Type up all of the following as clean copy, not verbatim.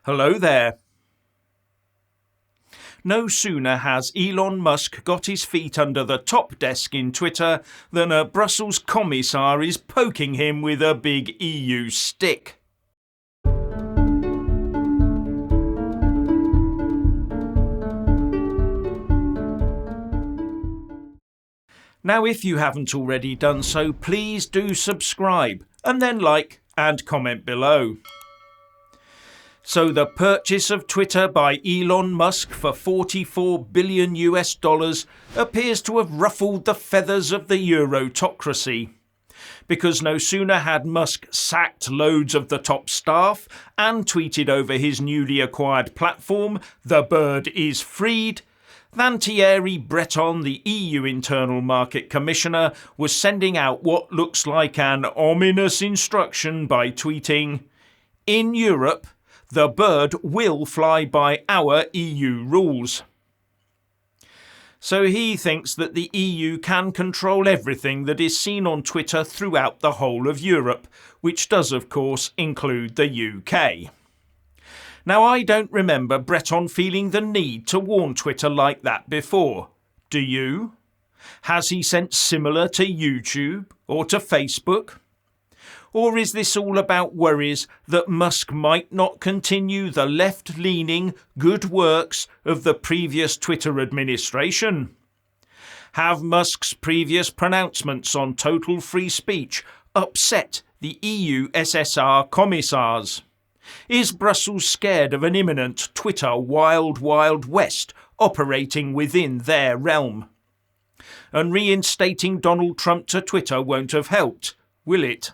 Hello there. No sooner has Elon Musk got his feet under the top desk in Twitter than a Brussels commissar is poking him with a big EU stick. Now, if you haven't already done so, please do subscribe and then like and comment below. So the purchase of Twitter by Elon Musk for $44 billion appears to have ruffled the feathers of the Eurotocracy. Because no sooner had Musk sacked loads of the top staff and tweeted over his newly acquired platform, "The bird is freed," than Thierry Breton, the EU Internal Market Commissioner, was sending out what looks like an ominous instruction by tweeting, "In Europe, the bird will fly by our EU rules." So he thinks that the EU can control everything that is seen on Twitter throughout the whole of Europe, which does of course include the UK. Now, I don't remember Breton feeling the need to warn Twitter like that before. Do you? Has he sent similar to YouTube or to Facebook? Or is this all about worries that Musk might not continue the left-leaning good works of the previous Twitter administration? Have Musk's previous pronouncements on total free speech upset the EU SSR commissars? Is Brussels scared of an imminent Twitter wild, wild west operating within their realm? And reinstating Donald Trump to Twitter won't have helped, will it?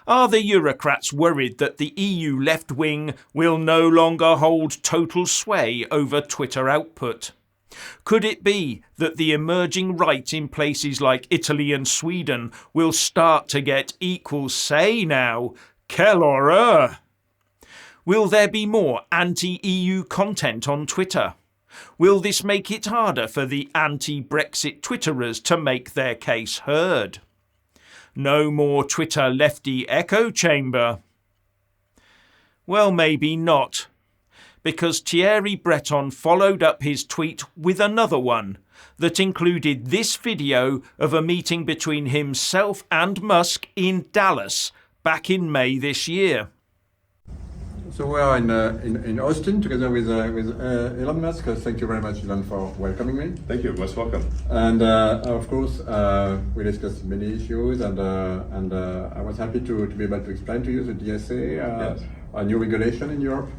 Are the Eurocrats worried that the EU left wing will no longer hold total sway over Twitter output? Could it be that the emerging right in places like Italy and Sweden will start to get equal say now? Quelle horreur! Will there be more anti-EU content on Twitter? Will this make it harder for the anti-Brexit Twitterers to make their case heard? No more Twitter lefty echo chamber? Well, maybe not, because Thierry Breton followed up his tweet with another one that included this video of a meeting between himself and Musk in Dallas back in May this year. So we are in Austin together with Elon Musk. Thank you very much, Elon, for welcoming me. Thank you. Most welcome. And of course, we discussed many issues, and I was happy to be able to explain to you the DSA, Yes. a new regulation in Europe.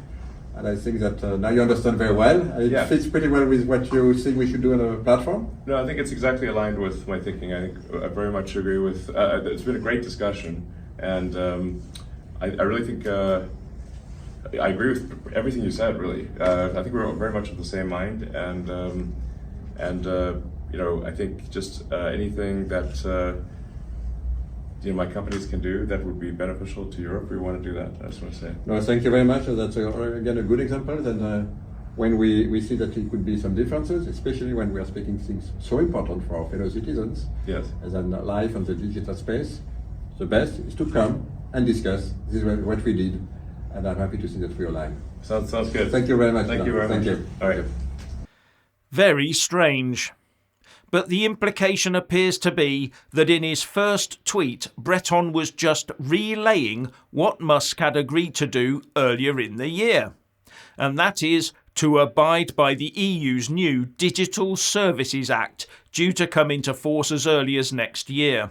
And I think that now you understand very well. It fits pretty well with what you think we should do on a platform. No, I think it's exactly aligned with my thinking. I think I very much agree with. It's been a great discussion, and I really think. I agree with everything you said. Really, I think we're very much of the same mind, and I think just anything that my companies can do that would be beneficial to Europe, we want to do that. I just want to say. No, thank you very much. That's again a good example. That when we see that it could be some differences, especially when we are speaking things so important for our fellow citizens, Yes. as in life and the digital space, the best is to come and discuss. This is what we did. And I'm happy to see that we align. Sounds good. Thank you very much. Thank you very much. Thank you. All right. Very strange. But the implication appears to be that in his first tweet, Breton was just relaying what Musk had agreed to do earlier in the year. And that is to abide by the EU's new Digital Services Act, due to come into force as early as next year,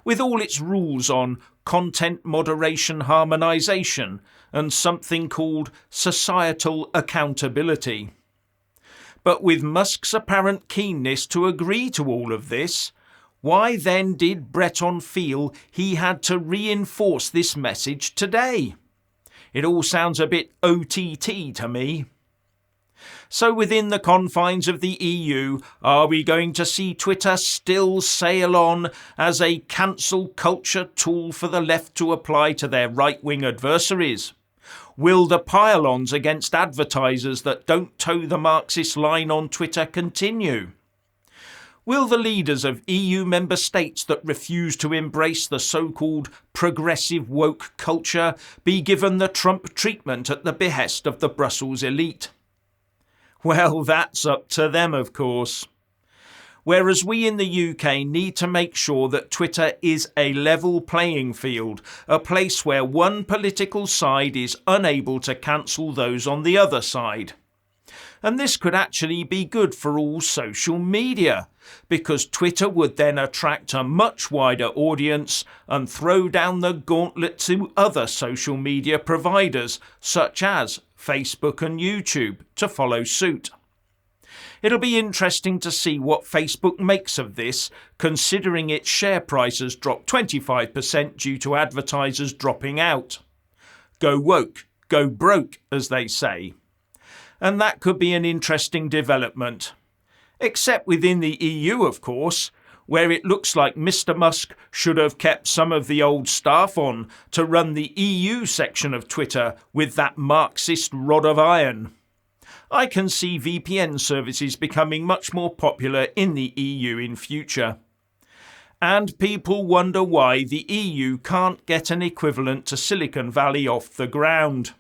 with all its rules on content moderation harmonisation and something called societal accountability. But with Musk's apparent keenness to agree to all of this, why then did Breton feel he had to reinforce this message today? It all sounds a bit OTT to me. So within the confines of the EU, are we going to see Twitter still sail on as a cancel culture tool for the left to apply to their right-wing adversaries? Will the pile-ons against advertisers that don't toe the Marxist line on Twitter continue? Will the leaders of EU member states that refuse to embrace the so-called progressive woke culture be given the Trump treatment at the behest of the Brussels elite? Well, that's up to them, of course. Whereas we in the UK need to make sure that Twitter is a level playing field, a place where one political side is unable to cancel those on the other side. And this could actually be good for all social media, because Twitter would then attract a much wider audience and throw down the gauntlet to other social media providers, such as Facebook and YouTube, to follow suit. It'll be interesting to see what Facebook makes of this, considering its share price has dropped 25% due to advertisers dropping out. Go woke, go broke, as they say. And that could be an interesting development. Except within the EU, of course, where it looks like Mr. Musk should have kept some of the old staff on to run the EU section of Twitter with that Marxist rod of iron. I can see VPN services becoming much more popular in the EU in future. And people wonder why the EU can't get an equivalent to Silicon Valley off the ground.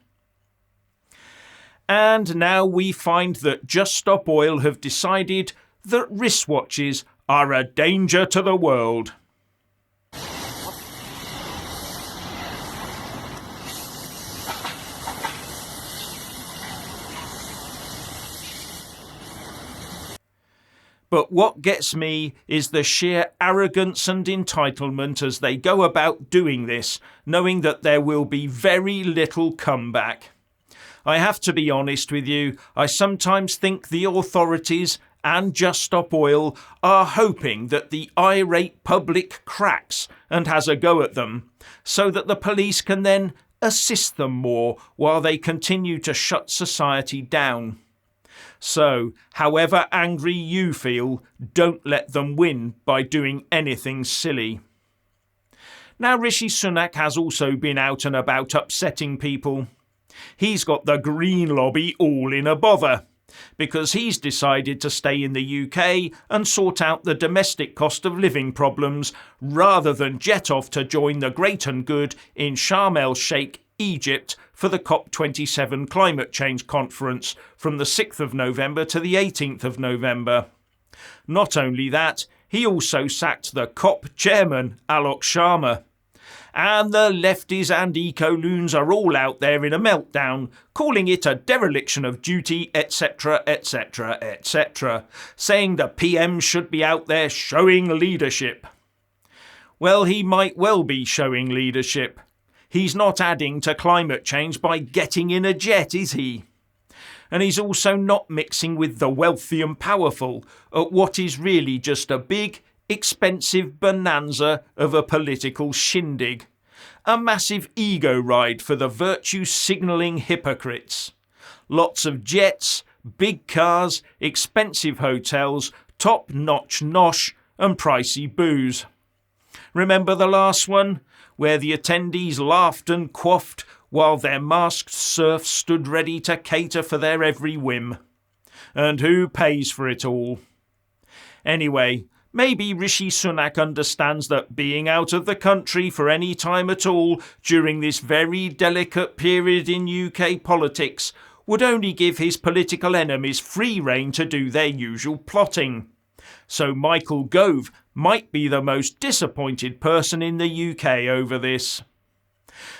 And now we find that Just Stop Oil have decided that wristwatches are a danger to the world. But what gets me is the sheer arrogance and entitlement as they go about doing this, knowing that there will be very little comeback. I have to be honest with you, I sometimes think the authorities and Just Stop Oil are hoping that the irate public cracks and has a go at them, so that the police can then assist them more while they continue to shut society down. So, however angry you feel, don't let them win by doing anything silly. Now, Rishi Sunak has also been out and about upsetting people. He's got the Green lobby all in a bother, because he's decided to stay in the UK and sort out the domestic cost of living problems rather than jet off to join the great and good in Sharm el-Sheikh, Egypt, for the COP27 climate change conference from the 6th of November to the 18th of November. Not only that, he also sacked the COP chairman, Alok Sharma. And the lefties and eco-loons are all out there in a meltdown, calling it a dereliction of duty, etc., etc., etc., saying the PM should be out there showing leadership. Well, he might well be showing leadership. He's not adding to climate change by getting in a jet, is he? And he's also not mixing with the wealthy and powerful at what is really just a big, expensive bonanza of a political shindig. A massive ego ride for the virtue-signalling hypocrites. Lots of jets, big cars, expensive hotels, top-notch nosh and pricey booze. Remember the last one, where the attendees laughed and quaffed while their masked serfs stood ready to cater for their every whim? And who pays for it all? Anyway, maybe Rishi Sunak understands that being out of the country for any time at all during this very delicate period in UK politics would only give his political enemies free rein to do their usual plotting. So Michael Gove might be the most disappointed person in the UK over this.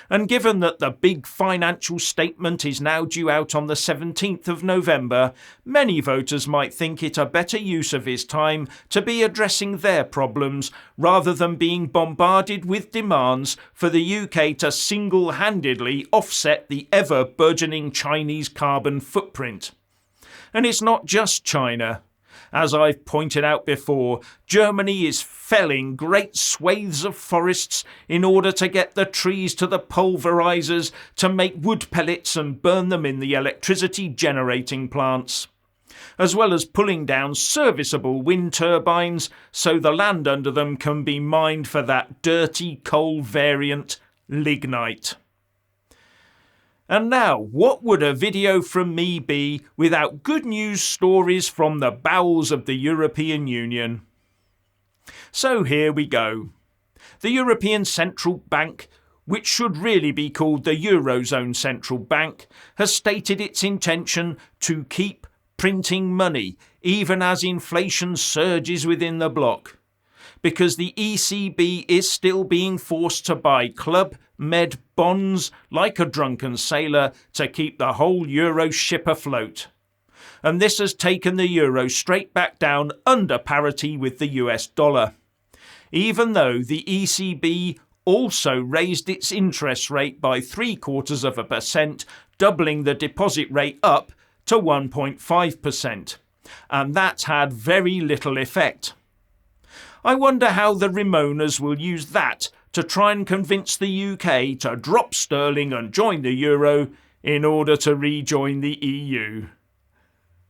And given that the big financial statement is now due out on the 17th of November, many voters might think it a better use of his time to be addressing their problems rather than being bombarded with demands for the UK to single-handedly offset the ever-burgeoning Chinese carbon footprint. And it's not just China. As I've pointed out before, Germany is felling great swathes of forests in order to get the trees to the pulverizers to make wood pellets and burn them in the electricity generating plants, as well as pulling down serviceable wind turbines so the land under them can be mined for that dirty coal variant, lignite. And now, what would a video from me be without good news stories from the bowels of the European Union? So here we go. The European Central Bank, which should really be called the Eurozone Central Bank, has stated its intention to keep printing money even as inflation surges within the bloc, because the ECB is still being forced to buy Club Med bonds like a drunken sailor to keep the whole Euro ship afloat. And this has taken the euro straight back down under parity with the US dollar, even though the ECB also raised its interest rate by 0.75%, doubling the deposit rate up to 1.5%, and that's had very little effect. I wonder how the Ramonas will use that to try and convince the UK to drop sterling and join the euro in order to rejoin the EU.